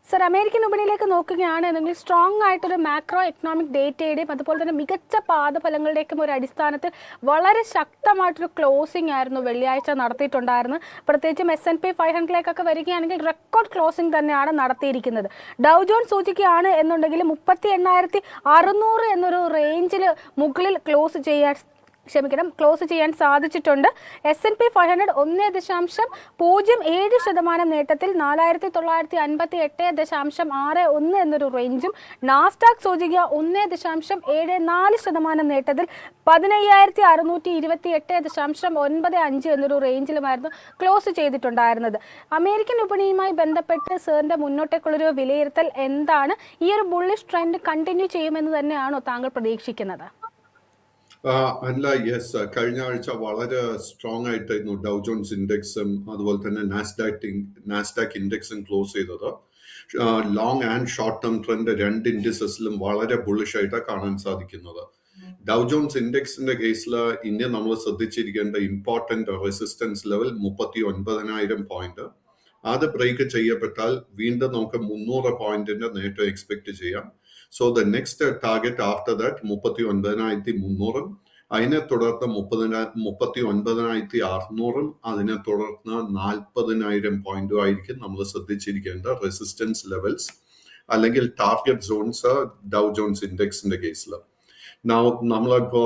Sir, American വിപണിയിലേക്ക് നോക്കുകയാണെന്നുണ്ടെങ്കിൽ strong ആയിട്ടൊരു macro economic ഡേറ്റയുടെയും അതുപോലെ തന്നെ മികച്ച പാദഫലങ്ങളുടെയൊക്കെ ഒരു അടിസ്ഥാനത്തിൽ വളരെ ശക്തമായിട്ടൊരു ക്ലോസിംഗ് ആയിരുന്നു വെള്ളിയാഴ്ച നടത്തിയിട്ടുണ്ടായിരുന്നത്. പ്രത്യേകിച്ചും S&P 500ലേക്കൊക്കെ വരികയാണെങ്കിൽ റെക്കോർഡ് ക്ലോസിംഗ് തന്നെയാണ് നടത്തിയിരിക്കുന്നത്. ഡൗ ജോൺസ് സൂചികയാണ് എന്നുണ്ടെങ്കിൽ 38,600 എന്നൊരു റേഞ്ചിൽ മുകളിൽ ക്ലോസ് ചെയ്യാൻ സാധിച്ചിട്ടുണ്ട്. S&P 500 1.07% നേട്ടത്തിൽ 4,958.61 എന്നൊരു റേഞ്ചും, നാസ്ഡാക്ക് സൂചിക 1.74% നേട്ടത്തിൽ 15,628.95 എന്നൊരു റേഞ്ചിലുമായിരുന്നു ക്ലോസ് ചെയ്തിട്ടുണ്ടായിരുന്നത്. അമേരിക്കൻ വിപണിയുമായി ബന്ധപ്പെട്ട് സാറിന്റെ മുന്നോട്ടേക്കുള്ളൊരു വിലയിരുത്തൽ എന്താണ്? ഈ ഒരു ബുള്ളിഷ് ട്രെൻഡ് കണ്ടിന്യൂ ചെയ്യുമെന്ന് തന്നെയാണോ താങ്കൾ പ്രതീക്ഷിക്കുന്നത്? അല്ല, യെസ്, കഴിഞ്ഞ ആഴ്ച വളരെ സ്ട്രോങ് ആയിട്ടായിരുന്നു ഡൗ ജോൺസ് ഇൻഡെക്സും അതുപോലെ തന്നെ നാസ്ഡാക്ക് ഇൻഡെക്സും ക്ലോസ് ചെയ്തത്. Long and short term trend രണ്ട് ഇൻഡിസസിലും വളരെ ബുള്ളിഷ് ആയിട്ടാണ് കാണാൻ സാധിക്കുന്നത്. ഡൗ ജോൺസ് ഇൻഡെക്സിന്റെ കേസിൽ ഇന്ത്യ നമ്മൾ ശ്രദ്ധിച്ചിരിക്കേണ്ട ഇമ്പോർട്ടന്റ് റെസിസ്റ്റൻസ് ലെവൽ 39,000 പോയിന്റ്. അത് ബ്രേക്ക് ചെയ്യപ്പെട്ടാൽ വീണ്ടും നമുക്ക് 300 പോയിന്റിന്റെ നേട്ടം എക്സ്പെക്ട് ചെയ്യാം. So the next target after that 39,300, അതിനെ തുടർന്ന് 39,600, അതിനെ തുടർന്ന് 40,000 പോയിന്റും ആയിരിക്കും നമ്മൾ ശ്രദ്ധിച്ചിരിക്കേണ്ട റെസിസ്റ്റൻസ് ലെവൽസ് അല്ലെങ്കിൽ ടാർഗറ്റ് സോൺസ് ഡൗ ജോൺസ് ഇൻഡെക്സിന്റെ കേസിൽ. നമ്മളിപ്പോ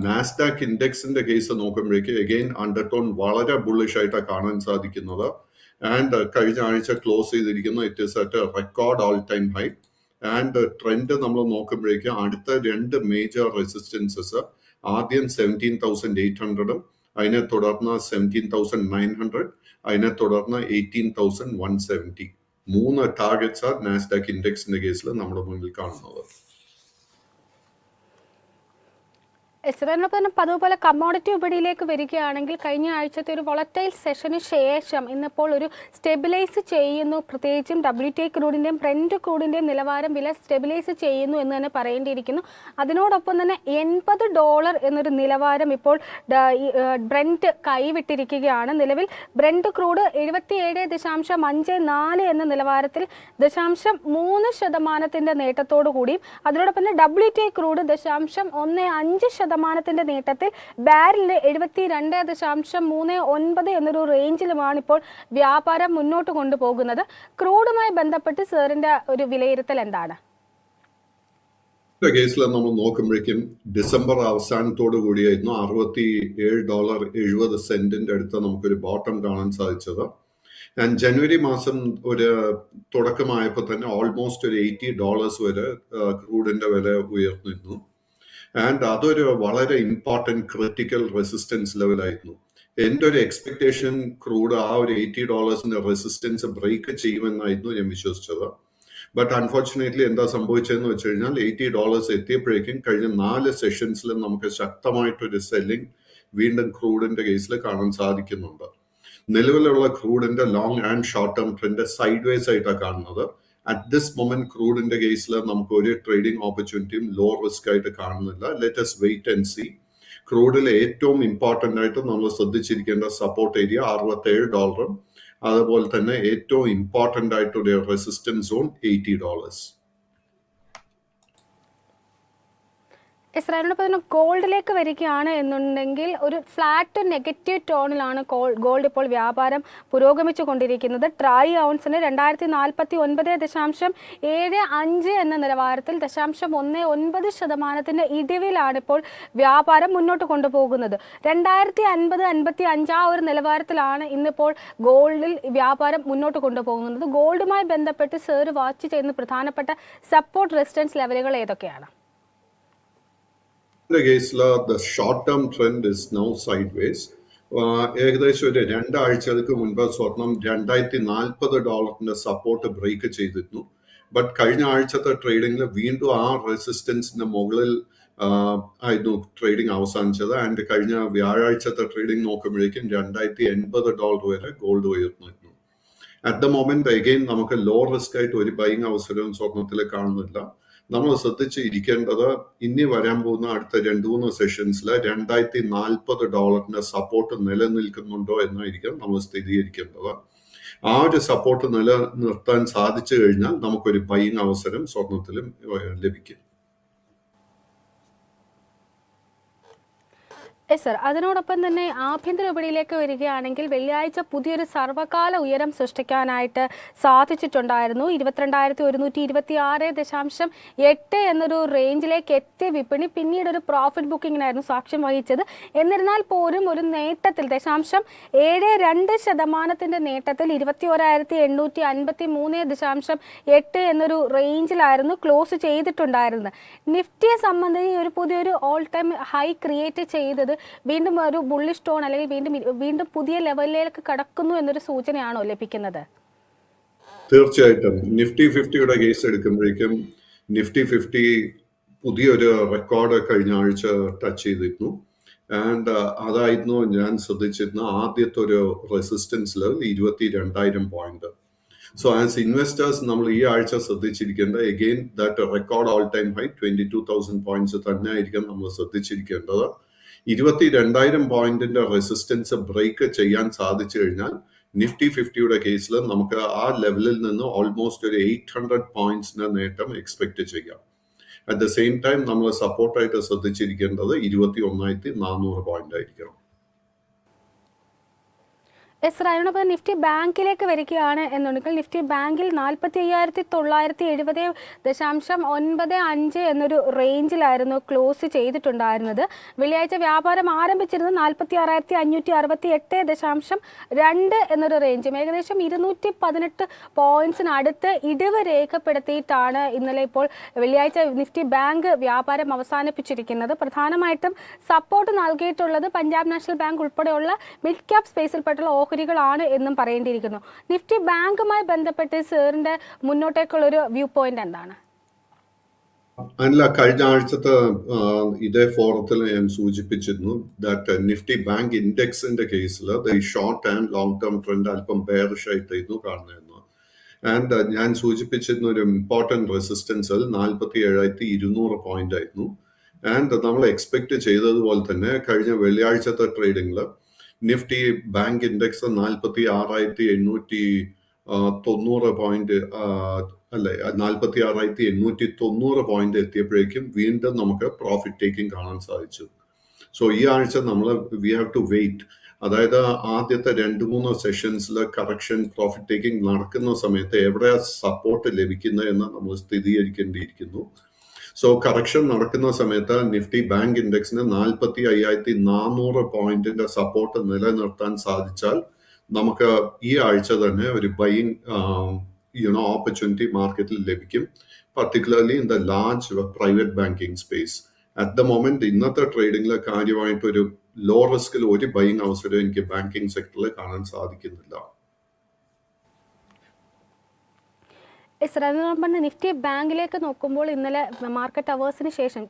നാസ്ഡാക്ക് ഇൻഡെക്സിന്റെ കേസ് നോക്കുമ്പോഴേക്ക് അഗെയിൻ അണ്ടർടോൺ വളരെ ബുള്ളിഷ് ആയിട്ടാണ് കാണാൻ സാധിക്കുന്നത്. ആൻഡ് കഴിഞ്ഞ ആഴ്ച ക്ലോസ് ചെയ്തിരിക്കുന്ന it is at record all time high. And trend നമ്മൾ നോക്കുമ്പോഴേക്ക് അടുത്ത രണ്ട് മേജർ റെസിസ്റ്റൻസസ്, ആദ്യം 17,800, അതിനെ തുടർന്ന് 17,900, അതിനെ തുടർന്ന് 18,170. 3 ടാർഗറ്റ്സ് ആണ് നാസ്ഡാക്ക് ഇൻഡെക്സിന്റെ കേസിൽ നമ്മുടെ മുന്നിൽ കാണുന്നത്. അതുപോലെ കമ്മോഡിറ്റി വിപണിയിലേക്ക് വരികയാണെങ്കിൽ കഴിഞ്ഞ ആഴ്ചത്തെ ഒരു വോളറ്റൈൽ സെഷന് ശേഷം ഇന്നിപ്പോൾ ഒരു സ്റ്റെബിലൈസ് ചെയ്യുന്നു. പ്രത്യേകിച്ചും WTI ക്രൂഡിൻ്റെയും ബ്രെൻഡ് ക്രൂഡിൻ്റെയും നിലവാരം വില സ്റ്റെബിലൈസ് ചെയ്യുന്നു എന്ന് തന്നെ പറയേണ്ടിയിരിക്കുന്നു. അതിനോടൊപ്പം തന്നെ $80 എന്നൊരു നിലവാരം ഇപ്പോൾ ബ്രെൻഡ് കൈവിട്ടിരിക്കുകയാണ്. നിലവിൽ ബ്രെൻഡ് ക്രൂഡ് 77.54 എന്ന നിലവാരത്തിൽ 0.3% നേട്ടത്തോടു കൂടിയും, അതിനോടൊപ്പം തന്നെ WTI ക്രൂഡ് 0.15% നേട്ടത്തിൽ ബാരലിന് 72.39 എന്നൊരു റേഞ്ചിലുമാണ് ഇപ്പോൾ വ്യാപാരം മുന്നോട്ട് കൊണ്ടുപോകുന്നത്. ക്രൂഡുമായി ബന്ധപ്പെട്ട് സാറിന്റെ ഒരു വിലയിരുത്തൽ എന്താണ്? കേസിൽ നമ്മൾ നോക്കുമ്പോഴേക്കും ഡിസംബർ അവസാനത്തോടു കൂടിയായിരുന്നു $67.70 അടുത്ത് നമുക്കൊരു ബോട്ടം കാണാൻ സാധിച്ചത്. ആൻഡ് ജനുവരി മാസം ഒരു തുടക്കമായപ്പോൾ തന്നെ ഓൾമോസ്റ്റ് ഒരു $80 വരെ ക്രൂഡിന്റെ വില ഉയർന്നിരുന്നു. ആൻഡ് അതൊരു വളരെ ഇമ്പോർട്ടൻറ്റ് ക്രിട്ടിക്കൽ റെസിസ്റ്റൻസ് ലെവലായിരുന്നു. എൻ്റെ ഒരു എക്സ്പെക്ടേഷൻ ക്രൂഡ് ആ ഒരു $80 റെസിസ്റ്റൻസ് ബ്രേക്ക് ചെയ്യുമെന്നായിരുന്നു ഞാൻ വിശ്വസിച്ചത്. ബട്ട് അൺഫോർച്ചുനേറ്റ്ലി എന്താ സംഭവിച്ചതെന്ന് വെച്ച് കഴിഞ്ഞാൽ $80 എത്തിയപ്പോഴേക്കും കഴിഞ്ഞ 4 സെഷൻസിലും നമുക്ക് ശക്തമായിട്ടൊരു സെല്ലിംഗ് വീണ്ടും ക്രൂഡിന്റെ കേസിൽ കാണാൻ സാധിക്കുന്നുണ്ട്. നിലവിലുള്ള ക്രൂഡിന്റെ long and short term trend sideways ആയിട്ടാണ് കാണുന്നത്. അറ്റ് ദിസ് മൊമെന്റ് ക്രൂഡിന്റെ കേസിൽ നമുക്ക് ഒരു ട്രേഡിംഗ് ഓപ്പർച്യൂണിറ്റിയും ലോ റിസ്ക് ആയിട്ട് കാണുന്നില്ല. Let us wait and see. ക്രൂഡിൽ ഏറ്റവും ഇമ്പോർട്ടൻ്റ് ആയിട്ട് നമ്മൾ ശ്രദ്ധിച്ചിരിക്കേണ്ട സപ്പോർട്ട് ഏരിയ $67, അതുപോലെ തന്നെ ഏറ്റവും ഇമ്പോർട്ടൻ്റ് ആയിട്ടൊരു റെസിസ്റ്റൻസ് സോൺ $80. ഇസ്രായേലിനൊപ്പം തന്നെ ഗോൾഡിലേക്ക് വരികയാണ് എന്നുണ്ടെങ്കിൽ ഒരു ഫ്ലാറ്റ് നെഗറ്റീവ് ടോണിലാണ് ഗോൾഡ് ഇപ്പോൾ വ്യാപാരം പുരോഗമിച്ചു കൊണ്ടിരിക്കുന്നത്. ട്രൈ ഔൺസിന് 2049.75 എന്ന നിലവാരത്തിൽ 0.19% ഇടിവിലാണ് ഇപ്പോൾ വ്യാപാരം മുന്നോട്ട് കൊണ്ടുപോകുന്നത്. 2050-55 ആ ഒരു നിലവാരത്തിലാണ് ഇന്നിപ്പോൾ ഗോൾഡിൽ വ്യാപാരം മുന്നോട്ട് കൊണ്ടുപോകുന്നത്. ഗോൾഡുമായി ബന്ധപ്പെട്ട് സർ വാച്ച് ചെയ്യുന്ന പ്രധാനപ്പെട്ട സപ്പോർട്ട് റെസിസ്റ്റൻസ് ലെവലുകൾ ഏതൊക്കെയാണ്? കേസിൽ the short term trend is now side vase. ഏകദേശം ഒരു 2 ആഴ്ചകൾക്ക് മുൻപ് സ്വർണം $240 സപ്പോർട്ട് ബ്രേക്ക് ചെയ്തിരുന്നു. ബട്ട് കഴിഞ്ഞ ആഴ്ചത്തെ ട്രേഡിംഗിൽ വീണ്ടും ആ റെസിസ്റ്റൻസിന്റെ മുകളിൽ ആയിരുന്നു ട്രേഡിംഗ് അവസാനിച്ചത്. ആൻഡ് കഴിഞ്ഞ വ്യാഴാഴ്ചത്തെ ട്രേഡിംഗ് നോക്കുമ്പോഴേക്കും $280 വരെ ഗോൾഡ് ഉയർന്നിരുന്നു. അറ്റ് ദ മൊമെന്റ് അഗെയിൻ നമുക്ക് ലോ റിസ്ക് ആയിട്ട് ഒരു ബൈങ് അവസരവും സ്വർണത്തിൽ കാണുന്നില്ല. നമ്മൾ ശ്രദ്ധിച്ച് ഇരിക്കേണ്ടത് ഇനി വരാൻ പോകുന്ന അടുത്ത 2-3 സെഷൻസിൽ $240 സപ്പോർട്ട് നിലനിൽക്കുന്നുണ്ടോ എന്നായിരിക്കും നമ്മൾ സ്ഥിരീകരിക്കേണ്ടത്. ആ ഒരു സപ്പോർട്ട് നിലനിർത്താൻ സാധിച്ചു കഴിഞ്ഞാൽ നമുക്കൊരു ബൈയിങ് അവസരം സ്വർണത്തിലും ലഭിക്കും. സർ, അതിനോടൊപ്പം തന്നെ ആഭ്യന്തര വിപണിയിലേക്ക് വരികയാണെങ്കിൽ വെള്ളിയാഴ്ച പുതിയൊരു സർവ്വകാല ഉയരം സൃഷ്ടിക്കാനായിട്ട് സാധിച്ചിട്ടുണ്ടായിരുന്നു. 22,126.8 എന്നൊരു റേഞ്ചിലേക്ക് എത്തിയ വിപണി പിന്നീട് ഒരു പ്രോഫിറ്റ് ബുക്കിങ്ങിനായിരുന്നു സാക്ഷ്യം വഹിച്ചത്. എന്നിരുന്നാൽ പോലും ഒരു നേട്ടത്തിൽ 0.72% നേട്ടത്തിൽ 21,853.8 എന്നൊരു റേഞ്ചിലായിരുന്നു ക്ലോസ് ചെയ്തിട്ടുണ്ടായിരുന്നത്. നിഫ്റ്റിയെ സംബന്ധിച്ച് ഒരു പുതിയൊരു ഓൾ ടൈം ഹൈ ക്രിയേറ്റ് ചെയ്തത് വീണ്ടും ഒരു ബുള്ളിഷ് ടോൺ അല്ലെങ്കിൽ വീണ്ടും പുതിയ ലെവലിലേക്ക് കടക്കുന്നു എന്നൊരു സൂചനയാണോ ലഭിക്കുന്നത്? തീർച്ചയായിട്ടും നിഫ്റ്റി 50യുടെ കേസ് എടുക്കുമ്പോഴേക്കും നിഫ്റ്റി 50 പുതിയൊരു റെക്കോർഡ് കഴിഞ്ഞ ആഴ്ച ടച്ച് ചെയ്തിരുന്നു. ആൻഡ് അതായിരുന്നു ഞാൻ ശ്രദ്ധിച്ചിരുന്ന ആദ്യത്തെ ഒരു resistance level 22,000 point. So as investors നമ്മൾ ഈ ആഴ്ച ശ്രദ്ധിച്ചിരിക്കേണ്ടത് again that record all time high 22,000 points തന്നെ ആയിരിക്കും നമ്മൾ ശ്രദ്ധിച്ചിരിക്കേണ്ടത്. 22,000 പോയിന്റിന്റെ റെസിസ്റ്റൻസ് ബ്രേക്ക് ചെയ്യാൻ സാധിച്ചു കഴിഞ്ഞാൽ നിഫ്റ്റി 50യുടെ കേസിൽ നമുക്ക് ആ ലെവലിൽ നിന്ന് ഓൾമോസ്റ്റ് ഒരു 800 പോയിന്റ്സിന്റെ നേട്ടം എക്സ്പെക്ട് ചെയ്യാം. അറ്റ് ദ സെയിം ടൈം നമ്മൾ സപ്പോർട്ടായിട്ട് ശ്രദ്ധിച്ചിരിക്കേണ്ടത് 21,400 പോയിന്റ് ആയിരിക്കണം. സർ, അതിനോടൊപ്പം നിഫ്റ്റി ബാങ്കിലേക്ക് വരികയാണ് എന്നുണ്ടെങ്കിൽ നിഫ്റ്റി ബാങ്കിൽ 45,970.95 എന്നൊരു റേഞ്ചിലായിരുന്നു ക്ലോസ് ചെയ്തിട്ടുണ്ടായിരുന്നത്. വെള്ളിയാഴ്ച വ്യാപാരം ആരംഭിച്ചിരുന്നത് 46,568.2 എന്നൊരു റേഞ്ചും ഏകദേശം 218 പോയിന്റ്സിനടുത്ത് ഇടിവ് രേഖപ്പെടുത്തിയിട്ടാണ് ഇന്നലെ ഇപ്പോൾ വെള്ളിയാഴ്ച നിഫ്റ്റി ബാങ്ക് വ്യാപാരം അവസാനിപ്പിച്ചിരിക്കുന്നത്. പ്രധാനമായിട്ടും സപ്പോർട്ട് നൽകിയിട്ടുള്ളത് പഞ്ചാബ് നാഷണൽ ബാങ്ക് ഉൾപ്പെടെയുള്ള മിഡ് ക്യാപ് സ്പേസിൽപ്പെട്ടുള്ള ാണ് എന്നും പറയേണ്ടിയിരിക്കുന്നു. നിഫ്റ്റി ബാങ്കുമായി ബന്ധപ്പെട്ട് സാറിന്റെ മുന്നോട്ടേക്കുള്ള ഒരു വ്യൂ പോയിന്റ് എന്താണ്? അല്ല, കഴിഞ്ഞ ആഴ്ചത്തെ ഇതേ ഫോറത്തിൽ ഞാൻ സൂചിപ്പിച്ചിരുന്നു ദാറ്റ് നിഫ്റ്റി ബാങ്ക് ഇൻഡെക്സിന്റെ കേസിൽ short and long term trend അല്പം ബെയറിഷ് ആയിട്ടായിരുന്നു കാണുന്നത്. ആൻഡ് ഞാൻ സൂചിപ്പിച്ചിരുന്ന ഒരു ഇമ്പോർട്ടൻറ്റ് റെസിസ്റ്റൻസ് 47,200 പോയിന്റ് ആയിരുന്നു. ആൻഡ് നമ്മൾ എക്സ്പെക്ട് ചെയ്തതുപോലെ തന്നെ കഴിഞ്ഞ വെള്ളിയാഴ്ചത്തെ ട്രേഡിംഗിൽ Nifty bank index 46,890 point 46,890 point എത്തിയപ്പോഴേക്കും വീണ്ടും നമുക്ക് പ്രോഫിറ്റ് ടേക്കിംഗ് കാണാൻ സാധിച്ചു. സോ ഈ ആഴ്ച നമ്മൾ വി ഹാവ് ടു വെയിറ്റ്. അതായത് ആദ്യത്തെ 2-3 സെഷൻസിൽ കറക്ഷൻ പ്രോഫിറ്റ് ടേക്കിംഗ് നടക്കുന്ന സമയത്ത് എവിടെ സപ്പോർട്ട് ലഭിക്കുന്നത് എന്ന് നമ്മൾ സ്ഥിരീകരിക്കേണ്ടിയിരിക്കുന്നു. സോ കറക്ഷൻ നടക്കുന്ന സമയത്ത് നിഫ്റ്റി ബാങ്ക് ഇൻഡെക്സിന് 45,400 പോയിന്റിന്റെ സപ്പോർട്ട് നിലനിർത്താൻ സാധിച്ചാൽ നമുക്ക് ഈ ആഴ്ച തന്നെ ഒരു ബൈയിങ് ഓപ്പർച്യൂണിറ്റി മാർക്കറ്റിൽ ലഭിക്കും, particularly in the large private banking space. At the moment ഇന്നത്തെ ട്രേഡിംഗിൽ കാര്യമായിട്ട് ഒരു ലോ റിസ്കിൽ ഒരു ബൈയിങ് അവസരം എനിക്ക് ബാങ്കിങ് സെക്ടറിൽ കാണാൻ സാധിക്കുന്നില്ല. അതിനോടൊപ്പം നിഫ്റ്റി ബാങ്കിലേക്ക് നോക്കുമ്പോൾ ഇന്നലെ മാർക്കറ്റ് അവേഴ്സിന് ശേഷം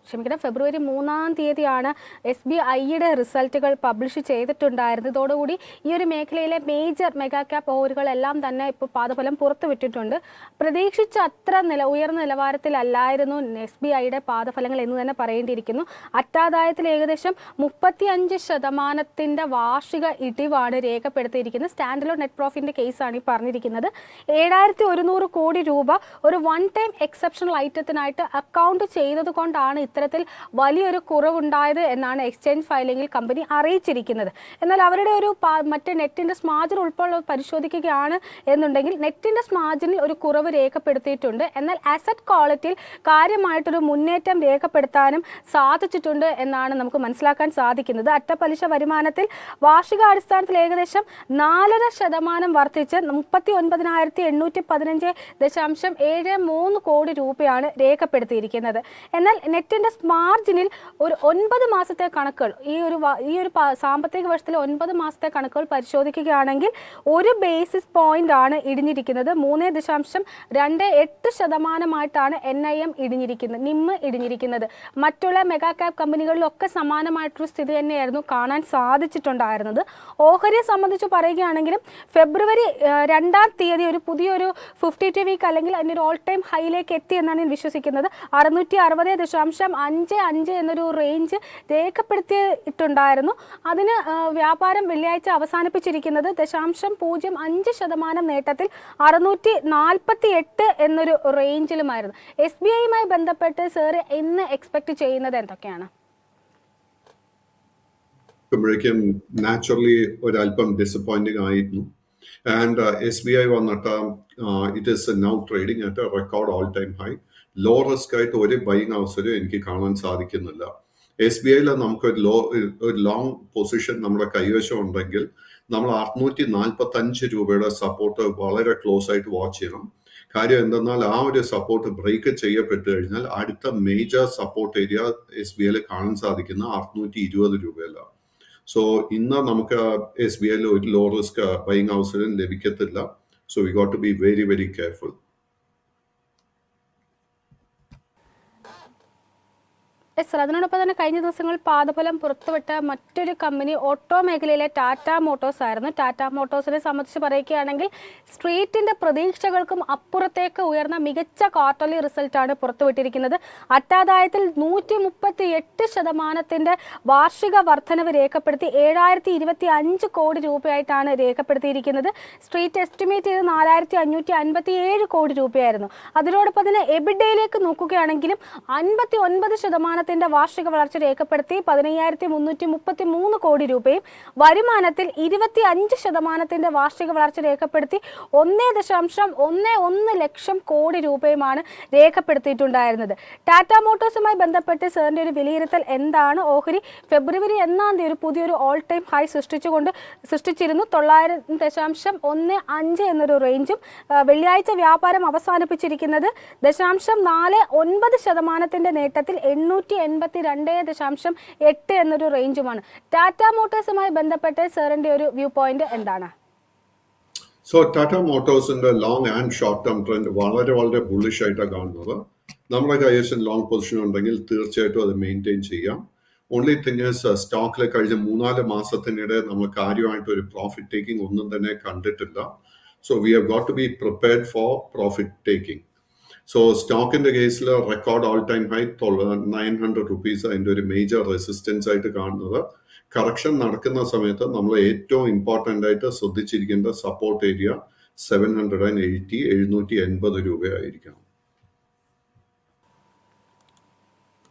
ഫെബ്രുവരി 3-ാം തീയതിയാണ് SBIയുടെ റിസൾട്ടുകൾ പബ്ലിഷ് ചെയ്തിട്ടുണ്ടായിരുന്നത്. ഇതോടുകൂടി ഈ ഒരു മേഖലയിലെ മേജർ മെഗാ ക്യാപ് ഓഹരികളെല്ലാം തന്നെ ഇപ്പോൾ പാദഫലം പുറത്തുവിട്ടിട്ടുണ്ട്. പ്രതീക്ഷിച്ച അത്ര ഉയർന്ന നിലവാരത്തിലല്ലായിരുന്നു SBIയുടെ പാദഫലങ്ങൾ എന്ന് തന്നെ പറയേണ്ടിയിരിക്കുന്നു. അറ്റാദായത്തിൽ ഏകദേശം 35% വാർഷിക ഇടിവാണ് രേഖപ്പെടുത്തിയിരിക്കുന്നത്. സ്റ്റാൻഡ് അലോൺ നെറ്റ് പ്രോഫിറ്റിന്റെ കേസാണ് ഈ പറഞ്ഞിരിക്കുന്നത്. 7,100 കോടി രൂപ ഒരു വൺ ടൈം എക്സെപ്ഷണൽ ഐറ്റത്തിനായിട്ട് അക്കൗണ്ട് ചെയ്തത് കൊണ്ടാണ് ഇത്തരത്തിൽ വലിയൊരു കുറവുണ്ടായത് എന്നാണ് എക്സ്ചേഞ്ച് ഫയലിംഗിൽ കമ്പനി അറിയിച്ചിരിക്കുന്നത്. എന്നാൽ അവരുടെ ഒരു മറ്റേ നെറ്റ് ഇൻട്രസ്റ്റ് മാർജിൻ ഉൾപ്പെടെ പരിശോധിക്കുകയാണ് എന്നുണ്ടെങ്കിൽ നെറ്റ് ഇൻട്രസ്റ്റ് മാർജിനിൽ ഒരു കുറവ് രേഖപ്പെടുത്തിയിട്ടുണ്ട്. എന്നാൽ അസറ്റ് ക്വാളിറ്റിയിൽ കാര്യമായിട്ടൊരു മുന്നേറ്റം രേഖപ്പെടുത്താനും സാധിച്ചിട്ടുണ്ട് എന്നാണ് നമുക്ക് മനസ്സിലാക്കാൻ സാധിക്കുന്നത്. അറ്റപ്പലിശ വരുമാനത്തിൽ വാർഷികാടിസ്ഥാനത്തിൽ ഏകദേശം 4.5% വർദ്ധിച്ച് 39,815.73 കോടി രൂപയാണ് രേഖപ്പെടുത്തിയിരിക്കുന്നത്. എന്നാൽ നെറ്റ് ഇൻട്രസ്റ്റ് മാർജിനിൽ ഒരു 9 മാസത്തെ കണക്കുകൾ ഈ ഒരു സാമ്പത്തിക വർഷത്തിലെ 9 മാസത്തെ കണക്കുകൾ പരിശോധിക്കുകയാണെങ്കിൽ 1 ബേസിസ് പോയിന്റ് ആണ് ഇടിഞ്ഞിരിക്കുന്നത്. 3.28% NIM ഇടിഞ്ഞിരിക്കുന്നത്, നിം ഇടിഞ്ഞിരിക്കുന്നത്. മറ്റുള്ള മെഗാ ക്യാപ് കമ്പനികളിലൊക്കെ സമാനമായിട്ടൊരു സ്ഥിതി തന്നെയായിരുന്നു കാണാൻ സാധിച്ചിട്ടുണ്ടായിരുന്നത്. ഓഹരിയെ സംബന്ധിച്ച് പറയുകയാണെങ്കിലും ഫെബ്രുവരി 2-ാം തീയതി ഒരു പുതിയൊരു 52 വീക്ക് അല്ലെങ്കിൽ അതിൻ്റെ ഒരു ഓൾ ടൈം ഹൈയിലേക്ക് എത്തി എന്നാണ് ഞാൻ വിശ്വസിക്കുന്നത്. 660.55 എന്നൊരു റേഞ്ച് രേഖപ്പെടുത്തിയിട്ടുണ്ടായിരുന്നു. അതിന് വ്യാപാരം വെള്ളിയാഴ്ച അവസാനിപ്പിച്ചിരിക്കുന്നത് 0.05% നേട്ടത്തിൽ 648 എന്നൊരു റേഞ്ചിലുമായിരുന്നു. SBIയുമായി ബന്ധപ്പെട്ട് സാർ ഇന്ന് എക്സ്പെക്ട് ചെയ്യുന്നത് എന്തൊക്കെയാണ്? നാച്ചുറലി ഒരല്പം ഡിസപ്പോയിന്റിംഗ് ആയിരുന്നു. ആൻഡ് SBI വന്നിട്ട് it is now trading at record all time high. Low risk ആയിട്ട് ഒരു ബൈങ് അവസരം എനിക്ക് കാണാൻ സാധിക്കുന്നില്ല. SBIയിൽ നമുക്ക് ഒരു ലോങ് പൊസിഷൻ നമ്മുടെ കൈവശം ഉണ്ടെങ്കിൽ നമ്മൾ 645 രൂപയുടെ സപ്പോർട്ട് വളരെ ക്ലോസ് ആയിട്ട് വാച്ച് ചെയ്യണം. കാര്യം എന്തെന്നാൽ ആ ഒരു സപ്പോർട്ട് ബ്രേക്ക് ചെയ്യപ്പെട്ട് കഴിഞ്ഞാൽ അടുത്ത മേജർ സപ്പോർട്ട് ഏരിയ SBIയിൽ കാണാൻ സാധിക്കുന്ന 620 രൂപയിലാണ്. സോ ഇന്ന് നമുക്ക് SBIയിൽ ഒരു ലോ റിസ്ക് ബൈങ് അവസരം ലഭിക്കത്തില്ല. So we got to be very very careful. Sir, അതിനോടൊപ്പം തന്നെ കഴിഞ്ഞ ദിവസങ്ങളിൽ പാദഫലം പുറത്തുവിട്ട മറ്റൊരു കമ്പനി ഓട്ടോ മേഖലയിലെ ടാറ്റ മോട്ടോഴ്സ് ആയിരുന്നു. ടാറ്റ മോട്ടോഴ്സിനെ സംബന്ധിച്ച് പറയുകയാണെങ്കിൽ സ്ട്രീറ്റിന്റെ പ്രതീക്ഷകൾക്കും അപ്പുറത്തേക്ക് ഉയർന്ന മികച്ച ക്വാർട്ടർലി റിസൾട്ടാണ് പുറത്തുവിട്ടിരിക്കുന്നത്. അറ്റാദായത്തിൽ 138% വാർഷിക വർധനവ് രേഖപ്പെടുത്തി 7,025 കോടി രൂപയായിട്ടാണ് രേഖപ്പെടുത്തിയിരിക്കുന്നത്. സ്ട്രീറ്റ് എസ്റ്റിമേറ്റ് ചെയ്ത് 4,557 കോടി രൂപയായിരുന്നു. അതിനോടൊപ്പം തന്നെ എബിഡയിലേക്ക് നോക്കുകയാണെങ്കിലും 59% വാർഷിക വളർച്ച രേഖപ്പെടുത്തി 15,333 കോടി രൂപയും വരുമാനത്തിൽ 25% വാർഷിക വളർച്ച രേഖപ്പെടുത്തി 1.11 ലക്ഷം കോടി രൂപയുമാണ് രേഖപ്പെടുത്തിയിട്ടുണ്ടായിരുന്നത്. ടാറ്റ മോട്ടോഴ്സുമായി ബന്ധപ്പെട്ട് സാറിന്റെ ഒരു വിലയിരുത്തൽ എന്താണ്? ഓഹരി ഫെബ്രുവരി 1 ഒരു പുതിയൊരു ഓൾ ടൈം ഹൈ സൃഷ്ടിച്ചിരുന്നു 900.15 എന്നൊരു റേഞ്ചും വെള്ളിയാഴ്ച വ്യാപാരം അവസാനിപ്പിച്ചിരിക്കുന്നത് 0.49% നേട്ടത്തിൽ 882.8 എന്നൊരു റേഞ്ചുമാണ്. ടാറ്റ മോട്ടോഴ്സുമായി ബന്ധപ്പെട്ട് സാറിന്റെ ഒരു വ്യൂ പോയിന്റ് എന്താണ്? സോ ടാറ്റ മോട്ടോഴ്സിന്റെ long and short term trend വളരെ വളരെ ബുള്ളിഷ് ആയിട്ടാണ് കാണുന്നത്. നമ്മുടെ കൈവശം ലോങ് പൊസിഷൻ ഉണ്ടെങ്കിൽ തീർച്ചയായിട്ടും അത് മെയിൻറ്റെയിൻ ചെയ്യാം. ഓൺലി തിങ് ഈസ് സ്റ്റോക്കിൽ കഴിഞ്ഞ 3-4 മാസത്തിനിടെ നമ്മൾ കാര്യമായിട്ട് ഒരു പ്രോഫിറ്റ് ടേക്കിംഗ് ഒന്നും തന്നെ കണ്ടിട്ടില്ല. So we have got to be prepared for profit taking. So സ്റ്റോക്കിന്റെ കേസിൽ record all time high 900 rupees അതിന്റെ ഒരു മേജർ റെസിസ്റ്റൻസ് ആയിട്ട് കാണുന്നത്. കറക്ഷൻ നടക്കുന്ന സമയത്ത് നമ്മൾ ഏറ്റവും ഇമ്പോർട്ടൻ്റ് ആയിട്ട് ശ്രദ്ധിച്ചിരിക്കേണ്ട സപ്പോർട്ട് ഏരിയ 780 രൂപയായിരിക്കണം.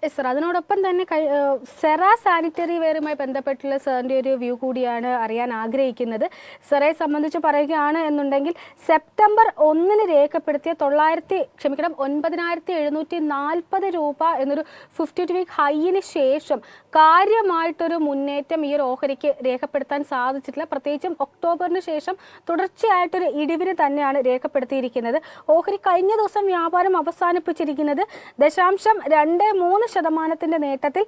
സർ, അതിനോടൊപ്പം തന്നെ സെറ സാനിറ്ററി വെയറുമായി ബന്ധപ്പെട്ടുള്ള സാറിൻ്റെ ഒരു വ്യൂ കൂടിയാണ് അറിയാൻ ആഗ്രഹിക്കുന്നത്. സെറയെ സംബന്ധിച്ച് പറയുകയാണ് എന്നുണ്ടെങ്കിൽ സെപ്റ്റംബർ 1 രേഖപ്പെടുത്തിയ 9,740 രൂപ എന്നൊരു 52 വീക്ക് ഹൈയിന് ശേഷം കാര്യമായിട്ടൊരു മുന്നേറ്റം ഈ ഒരു ഓഹരിക്ക് രേഖപ്പെടുത്താൻ സാധിച്ചിട്ടില്ല. പ്രത്യേകിച്ചും ഒക്ടോബറിന് ശേഷം തുടർച്ചയായിട്ടൊരു ഇടിവിന് തന്നെയാണ് രേഖപ്പെടുത്തിയിരിക്കുന്നത്. ഓഹരി കഴിഞ്ഞ ദിവസം വ്യാപാരം അവസാനിപ്പിച്ചിരിക്കുന്നത് 0.23% നേട്ടത്തിൽ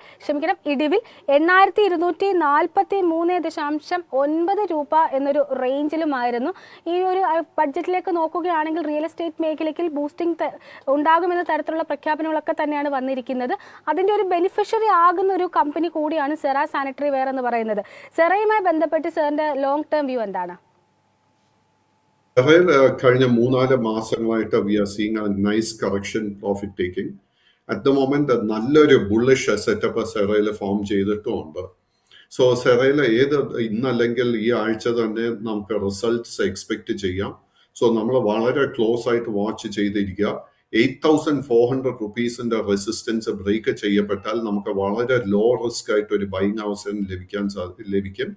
ഇടിവിൽ 8,243.9 രൂപ എന്നൊരു റേഞ്ചിലുമായിരുന്നു. ഈ ഒരു ബഡ്ജറ്റിലേക്ക് നോക്കുകയാണെങ്കിൽ റിയൽ എസ്റ്റേറ്റ് മേഖലയ്ക്ക് ബൂസ്റ്റിംഗ് ഉണ്ടാകുമെന്ന തരത്തിലുള്ള പ്രഖ്യാപനങ്ങളൊക്കെ തന്നെയാണ് വന്നിരിക്കുന്നത്. അതിൻ്റെ ഒരു ബെനിഫിഷ്യറി ആകുന്ന ഒരു കമ്പനി കൂടിയാണ് സെറ സാനിറ്ററി വെയർ എന്ന് പറയുന്നത്. സെറയുമായി ബന്ധപ്പെട്ട് സാറിന്റെ ലോങ് ടേം വ്യൂ എന്താണ്? കഴിഞ്ഞ 3-4 മാസങ്ങളായിട്ട് we are seeing a nice correction profit taking. At the moment നല്ലൊരു ബുള്ളിഷ് സെറ്റപ്പ് സെറയിൽ ഫോം ചെയ്തിട്ടുമുണ്ട്. സോ സെറയിൽ ഇന്നല്ലെങ്കിൽ ഈ ആഴ്ച തന്നെ നമുക്ക് റിസൾട്ട്സ് എക്സ്പെക്ട് ചെയ്യാം. സോ നമ്മൾ വളരെ ക്ലോസ് ആയിട്ട് വാച്ച് ചെയ്തിരിക്കുക. 8,400 റുപ്പീസിന്റെ റെസിസ്റ്റൻസ് ബ്രേക്ക് ചെയ്യപ്പെട്ടാൽ നമുക്ക് വളരെ ലോ റിസ്ക് ആയിട്ട് ഒരു ബൈങ് അവസരം ലഭിക്കും.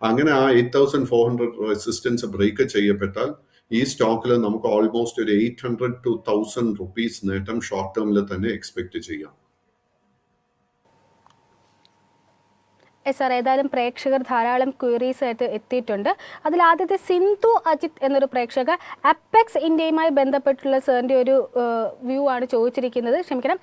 അങ്ങനെ ആ 8,400 റെസിസ്റ്റൻസ് ബ്രേക്ക് ചെയ്യപ്പെട്ടാൽ ഈ സ്റ്റോക്കിൽ നമുക്ക് ഓൾമോസ്റ്റ് ഒരു 800 to 1,000 റുപ്പീസ് നേട്ടം ഷോർട്ട് ടേമിൽ തന്നെ എക്സ്പെക്ട് ചെയ്യാം. സാർ, ഏതായാലും പ്രേക്ഷകർ ധാരാളം ക്വയറീസ് ആയിട്ട് എത്തിയിട്ടുണ്ട്. അതിൽ ആദ്യത്തെ സിന്ധു അജിത് എന്നൊരു പ്രേക്ഷക അപ്പെക്സ് ഇന്ത്യയുമായി ബന്ധപ്പെട്ടുള്ള സാറിൻ്റെ ഒരു വ്യൂ ആണ് ചോദിച്ചിരിക്കുന്നത്.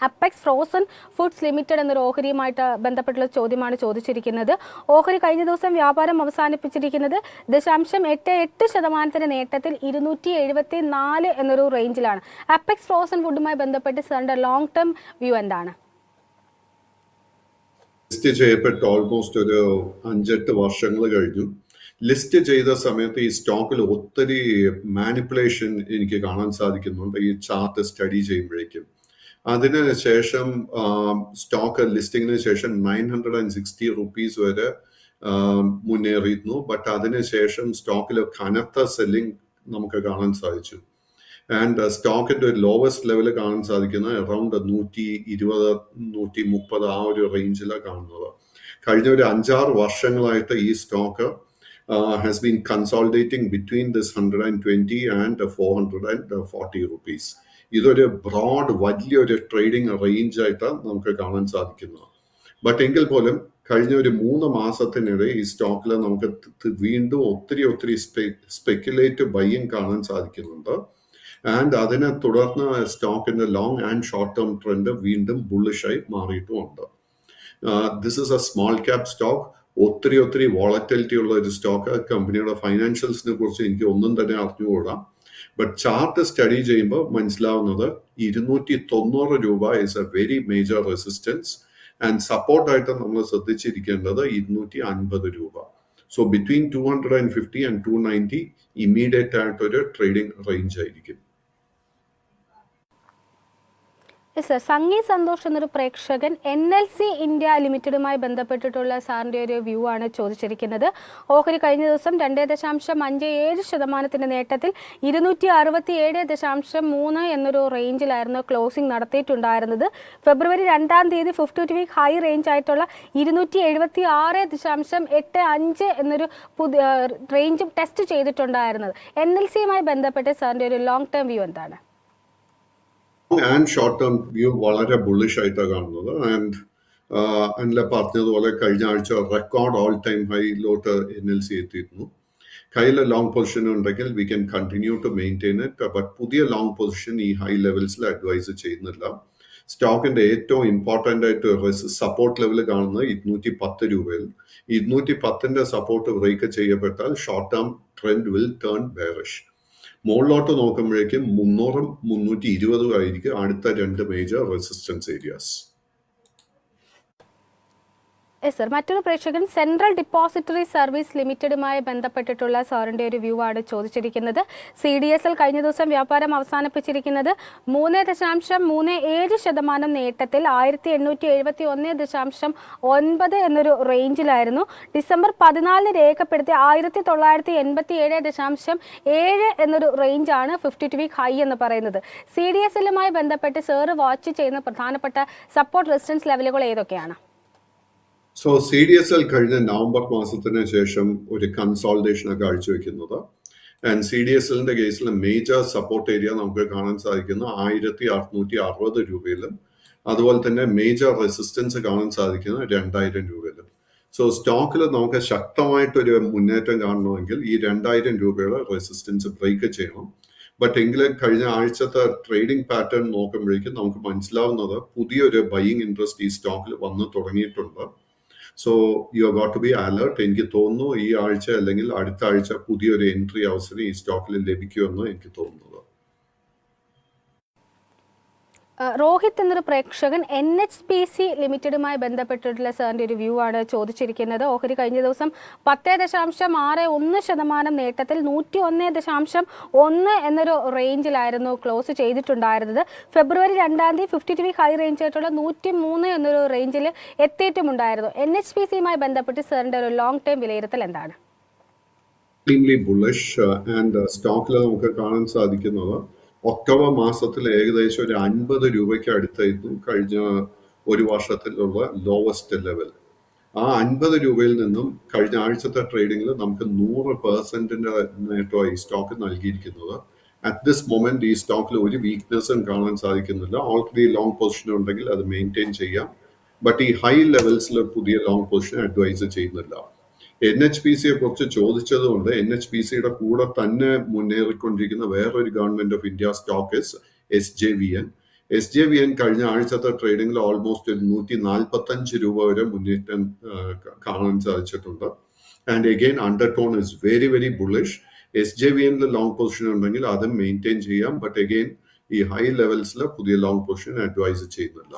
അപ്പെക്സ് ഫ്രോസൺ ഫുഡ്സ് ലിമിറ്റഡ് എന്നൊരു ഓഹരിയുമായിട്ട് ബന്ധപ്പെട്ടുള്ള ചോദ്യമാണ് ചോദിച്ചിരിക്കുന്നത്. ഓഹരി കഴിഞ്ഞ ദിവസം വ്യാപാരം അവസാനിപ്പിച്ചിരിക്കുന്നത് 0.88% നേട്ടത്തിൽ 274 എന്നൊരു റേഞ്ചിലാണ്. അപ്പെക്സ് ഫ്രോസൺ ഫുഡുമായി ബന്ധപ്പെട്ട് സാറിൻ്റെ ലോങ് ടേം വ്യൂ എന്താണ്? ലിസ്റ്റ് ചെയ്യപ്പെട്ട് ഓൾമോസ്റ്റ് ഒരു 5-8 വർഷങ്ങൾ കഴിഞ്ഞു. ലിസ്റ്റ് ചെയ്ത സമയത്ത് ഈ സ്റ്റോക്കിൽ ഒത്തിരി മാനിപ്പുലേഷൻ എനിക്ക് കാണാൻ സാധിക്കുന്നുണ്ട് ഈ ചാർട്ട് സ്റ്റഡി ചെയ്യുമ്പോഴേക്കും. അതിന് ശേഷം സ്റ്റോക്ക് ലിസ്റ്റിങ്ങിന് ശേഷം 960 റുപ്പീസ് വരെ മുന്നേറിയിരുന്നു. ബട്ട് അതിനുശേഷം സ്റ്റോക്കിൽ കനത്ത സെല്ലിംഗ് നമുക്ക് കാണാൻ സാധിച്ചു. ആൻഡ് സ്റ്റോക്കിന്റെ ഒരു ലോവസ്റ്റ് ലെവൽ കാണാൻ സാധിക്കുന്ന അറൌണ്ട് 120 130 ആ ഒരു റേഞ്ചിലാണ് കാണുന്നത്. കഴിഞ്ഞ ഒരു 5-6 വർഷങ്ങളായിട്ട് ഈ stock has been consolidating between this 120 and 440 rupees. ഇതൊരു ബ്രോഡ് വലിയൊരു ട്രേഡിംഗ് റേഞ്ച് ആയിട്ട് നമുക്ക് കാണാൻ സാധിക്കുന്നത്. ബട്ട് എങ്കിൽ പോലും കഴിഞ്ഞ ഒരു 3 മാസത്തിനിടെ ഈ സ്റ്റോക്കിൽ നമുക്ക് വീണ്ടും ഒത്തിരി സ്പെക്കുലേറ്റീവ് ബൈയിങ് കാണാൻ സാധിക്കുന്നുണ്ട്. ആൻഡ് അതിനെ തുടർന്ന് സ്റ്റോക്കിന്റെ long and short term trend വീണ്ടും ബുള്ളിഷായി മാറിയിട്ടുമുണ്ട്. This is a small cap stock. ഒത്തിരി വോളറ്റിലിറ്റി ഉള്ള ഒരു സ്റ്റോക്ക്. കമ്പനിയുടെ ഫൈനാൻഷ്യൽസിനെ കുറിച്ച് എനിക്ക് ഒന്നും തന്നെ അറിഞ്ഞുകൂടാ. ബട്ട് ചാർട്ട് സ്റ്റഡി ചെയ്യുമ്പോൾ മനസ്സിലാവുന്നത് 290 രൂപ is a very major resistance and സപ്പോർട്ടായിട്ട് നമ്മൾ ശ്രദ്ധിച്ചിരിക്കേണ്ടത് 250 രൂപ. സോ ബിറ്റ്വീൻ 250 ആൻഡ് 290 ഇമ്മീഡിയറ്റ് ആയിട്ടൊരു ട്രേഡിംഗ് റേഞ്ച് ആയിരിക്കും. സർ, സംഗീ സന്തോഷ് എന്നൊരു പ്രേക്ഷകൻ NLC ഇന്ത്യ ലിമിറ്റഡുമായി ബന്ധപ്പെട്ടിട്ടുള്ള സാറിൻ്റെ ഒരു വ്യൂ ആണ് ചോദിച്ചിരിക്കുന്നത്. ഓഹരി കഴിഞ്ഞ ദിവസം 2.57% നേട്ടത്തിൽ 267.3 എന്നൊരു റേഞ്ചിലായിരുന്നു ക്ലോസിംഗ് നടത്തിയിട്ടുണ്ടായിരുന്നത്. ഫെബ്രുവരി 2-ാം തീയതി 52 വീക്ക് ഹൈ റേഞ്ച് ആയിട്ടുള്ള 276.85 എന്നൊരു പുതിയ റേഞ്ച് ടെസ്റ്റ് ചെയ്തിട്ടുണ്ടായിരുന്നത്. NLCയുമായി ബന്ധപ്പെട്ട് സാറിൻ്റെ ഒരു ലോങ് ടേം വ്യൂ എന്താണ്? ആൻഡ് ഷോർട്ട് ടേം വ്യൂ വളരെ ബുള്ളിഷ് ആയിട്ടാണ് കാണുന്നത്. ആൻഡ് അല്ല പറഞ്ഞതുപോലെ കഴിഞ്ഞ ആഴ്ച റെക്കോർഡ് ഓൾ ടൈം ഹൈയിലോട്ട് NLC എത്തിയിരുന്നു. കയ്യിൽ ലോങ് പൊസിഷൻ ഉണ്ടെങ്കിൽ we can continue to maintain it. But പുതിയ ലോങ് പൊസിഷൻ ഈ ഹൈ ലെവൽസിൽ അഡ്വൈസ് ചെയ്യുന്നില്ല. സ്റ്റോക്കിന്റെ ഏറ്റവും ഇമ്പോർട്ടൻ്റ് ആയിട്ട് സപ്പോർട്ട് ലെവൽ കാണുന്നത് 210 രൂപയിൽ. 210ന്റെ സപ്പോർട്ട് ബ്രേക്ക് ചെയ്യപ്പെട്ടാൽ short term trend will turn bearish. മുകളിലോട്ട് നോക്കുമ്പോഴേക്കും 300-ഉം 320 ആയിരിക്കും അടുത്ത 2 മേജർ റെസിസ്റ്റൻസ് ഏരിയാസ്. സർ, മറ്റൊരു പ്രേക്ഷകൻ സെൻട്രൽ ഡിപ്പോസിറ്ററി സർവീസ് ലിമിറ്റഡുമായി ബന്ധപ്പെട്ടിട്ടുള്ള സാറിൻ്റെ ഒരു വ്യൂ ആണ് ചോദിച്ചിരിക്കുന്നത്. CDSL കഴിഞ്ഞ ദിവസം വ്യാപാരം അവസാനിപ്പിച്ചിരിക്കുന്നത് 3.37% നേട്ടത്തിൽ 1871.9 എന്നൊരു റേഞ്ചിലായിരുന്നു. ഡിസംബർ 14 രേഖപ്പെടുത്തിയ 1987.7 എന്നൊരു റേഞ്ചാണ് 52 വീക്ക് ഹൈ എന്ന് പറയുന്നത്. CDSLുമായി ബന്ധപ്പെട്ട് സാറ് വാച്ച് ചെയ്യുന്ന പ്രധാനപ്പെട്ട സപ്പോർട്ട് റെസിസ്റ്റൻസ് ലെവലുകൾ ഏതൊക്കെയാണ്? സോ CDSL കഴിഞ്ഞ നവംബർ മാസത്തിന് ശേഷം ഒരു കൺസോൾട്ടേഷൻ ഒക്കെ കാഴ്ചവെക്കുന്നത്. ആൻഡ് CDSLന്റെ കേസിൽ മേജർ സപ്പോർട്ട് ഏരിയ നമുക്ക് കാണാൻ സാധിക്കുന്ന 1660 രൂപയിലും അതുപോലെ തന്നെ മേജർ റെസിസ്റ്റൻസ് കാണാൻ സാധിക്കുന്നത് 2000 രൂപയിലും. സോ സ്റ്റോക്കിൽ നമുക്ക് ശക്തമായിട്ടൊരു മുന്നേറ്റം കാണണമെങ്കിൽ ഈ 2000 രൂപയുടെ റെസിസ്റ്റൻസ് ബ്രേക്ക് ചെയ്യണം. ബട്ട് എങ്കിലും കഴിഞ്ഞ ആഴ്ചത്തെ ട്രേഡിംഗ് പാറ്റേൺ നോക്കുമ്പോഴേക്കും നമുക്ക് മനസ്സിലാവുന്നത് പുതിയൊരു ബൈയിങ് ഇൻട്രസ്റ്റ് ഈ സ്റ്റോക്കിൽ വന്ന് തുടങ്ങിയിട്ടുണ്ട്. So you got to be alert. എനിക്ക് തോന്നുന്നു ഈ ആഴ്ച അല്ലെങ്കിൽ അടുത്ത ആഴ്ച പുതിയൊരു എൻട്രി അവസരം ഈ സ്റ്റോക്കിൽ ലഭിക്കുമെന്ന് എനിക്ക് തോന്നുന്നത്. റോഹിത് എന്നൊരു പ്രേക്ഷകൻ NHPC ലിമിറ്റഡുമായി ബന്ധപ്പെട്ടിട്ടുള്ള സാറിൻ്റെ ഒരു വ്യൂ ആണ് ചോദിച്ചിരിക്കുന്നത്. ഓഹരി കഴിഞ്ഞ ദിവസം 10.61% നേട്ടത്തിൽ 101.1 എന്നൊരു റേഞ്ചിലായിരുന്നു ക്ലോസ് ചെയ്തിട്ടുണ്ടായിരുന്നത്. ഫെബ്രുവരി 2-ാം തീയതി 52 വീക്ക് ഹൈ റേഞ്ച് ആയിട്ടുള്ള 103 എന്നൊരു റേഞ്ചിൽ എത്തിയിട്ടുമുണ്ടായിരുന്നു. NHPCയുമായി ബന്ധപ്പെട്ട് സാറിൻ്റെ ഒരു ലോങ് ടേം വിലയിരുത്തൽ എന്താണ്? ബുള്ളിഷ് ആൻഡ് സ്റ്റോക്കിൽ നമുക്ക് കാണാൻ സാധിക്കുന്നത് ഒക്ടോബർ മാസത്തിൽ ഏകദേശം ഒരു 50 രൂപയ്ക്ക് അടുത്തായിരുന്നു കഴിഞ്ഞ ഒരു വർഷത്തിലുള്ള ലോവസ്റ്റ് ലെവൽ. ആ 50 രൂപയിൽ നിന്നും കഴിഞ്ഞ ആഴ്ചത്തെ ട്രേഡിംഗിൽ നമുക്ക് 100% നേട്ടമായി ഈ സ്റ്റോക്ക് നൽകിയിരിക്കുന്നത്. അറ്റ് ദിസ് മൊമെന്റ് ഈ സ്റ്റോക്കിൽ ഒരു വീക്ക്നെസ്സും കാണാൻ സാധിക്കുന്നില്ല. ഓൾറെഡി ലോങ് പൊസിഷൻ ഉണ്ടെങ്കിൽ അത് മെയിൻറ്റെയിൻ ചെയ്യാം. ബട്ട് ഈ ഹൈ ലെവൽസിൽ പുതിയ ലോങ് പൊസിഷൻ അഡ്വൈസ് ചെയ്യുന്നില്ല. NHPCയെ കുറിച്ച് ചോദിച്ചതുകൊണ്ട് NHPCയുടെ കൂടെ തന്നെ മുന്നേറിക്കൊണ്ടിരിക്കുന്ന വേറൊരു government of India stock SJVN. SJVN കഴിഞ്ഞ ആഴ്ചത്തെ ട്രേഡിംഗിൽ ഓൾമോസ്റ്റ് 145 രൂപ വരെ മുന്നേറ്റം കാണാൻ സാധിച്ചിട്ടുണ്ട്. And again undertone is very bullish. SJVNൽ ലോങ് പൊസിഷൻ ഉണ്ടെങ്കിൽ അതും മെയിൻറ്റെയിൻ ചെയ്യാം. ബട്ട് അഗെയിൻ ഈ ഹൈ ലെവൽസിൽ പുതിയ ലോങ് പൊസിഷൻ അഡ്വൈസ് ചെയ്യുന്നില്ല.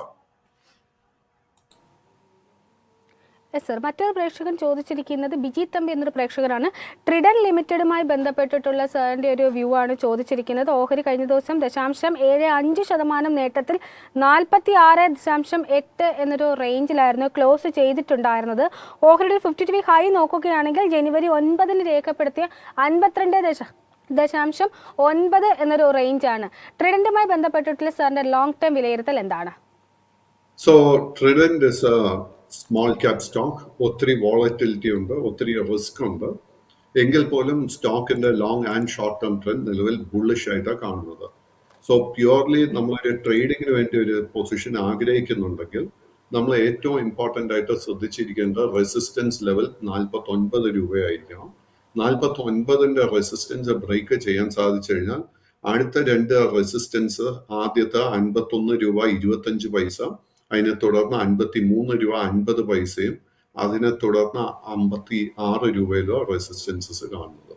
Yes sir. മറ്റൊരു പ്രേക്ഷകൻ ചോദിച്ചിരിക്കുന്നത് ബിജി തമ്പി എന്നൊരു പ്രേക്ഷകനാണ്. ട്രിഡൻ ലിമിറ്റഡുമായി ബന്ധപ്പെട്ടിട്ടുള്ള സാറിൻ്റെ ഒരു വ്യൂ ആണ് ചോദിച്ചിരിക്കുന്നത്. ഓഹരി കഴിഞ്ഞ ദിവസം 0.75% നേട്ടത്തിൽ 46.8 എന്നൊരു റേഞ്ചിലായിരുന്നു ക്ലോസ് ചെയ്തിട്ടുണ്ടായിരുന്നത്. ഓഹരിയുടെ 52 ഹൈ നോക്കുകയാണെങ്കിൽ ജനുവരി 9 രേഖപ്പെടുത്തിയ 52.9 എന്നൊരു റേഞ്ചാണ്. ട്രിഡൻറ്റുമായി ബന്ധപ്പെട്ടിട്ടുള്ള സാറിൻ്റെ ലോങ് ടേം വിലയിരുത്തൽ എന്താണ്? So Trident is a small cap stock. ഒത്തിരി വോളറ്റിലിറ്റി ഉണ്ട്, ഒത്തിരി റിസ്ക് ഉണ്ട്. എങ്കിൽ പോലും സ്റ്റോക്കിന്റെ long and short term trend നിലവിൽ ബുള്ളിഷ് ആയിട്ടാണ് കാണുന്നത്. സോ പ്യുവർലി നമ്മളൊരു ട്രേഡിങ്ങിന് വേണ്ടി ഒരു പൊസിഷൻ ആഗ്രഹിക്കുന്നുണ്ടെങ്കിൽ നമ്മൾ ഏറ്റവും ഇമ്പോർട്ടൻ്റ് ആയിട്ട് ശ്രദ്ധിച്ചിരിക്കേണ്ട റെസിസ്റ്റൻസ് ലെവൽ 49 രൂപയായിരിക്കണം. 49ന്റെ റെസിസ്റ്റൻസ് ബ്രേക്ക് ചെയ്യാൻ സാധിച്ചു കഴിഞ്ഞാൽ അടുത്ത 2 റെസിസ്റ്റൻസ്, ആദ്യത്തെ 51 രൂപ 25 പൈസ, അതിനെ തുടർന്ന് 53 രൂപ 50 പൈസയും, അതിനെ തുടർന്ന് 56 രൂപയിലോ റെസിസ്റ്റൻസസ് കാണുന്നു.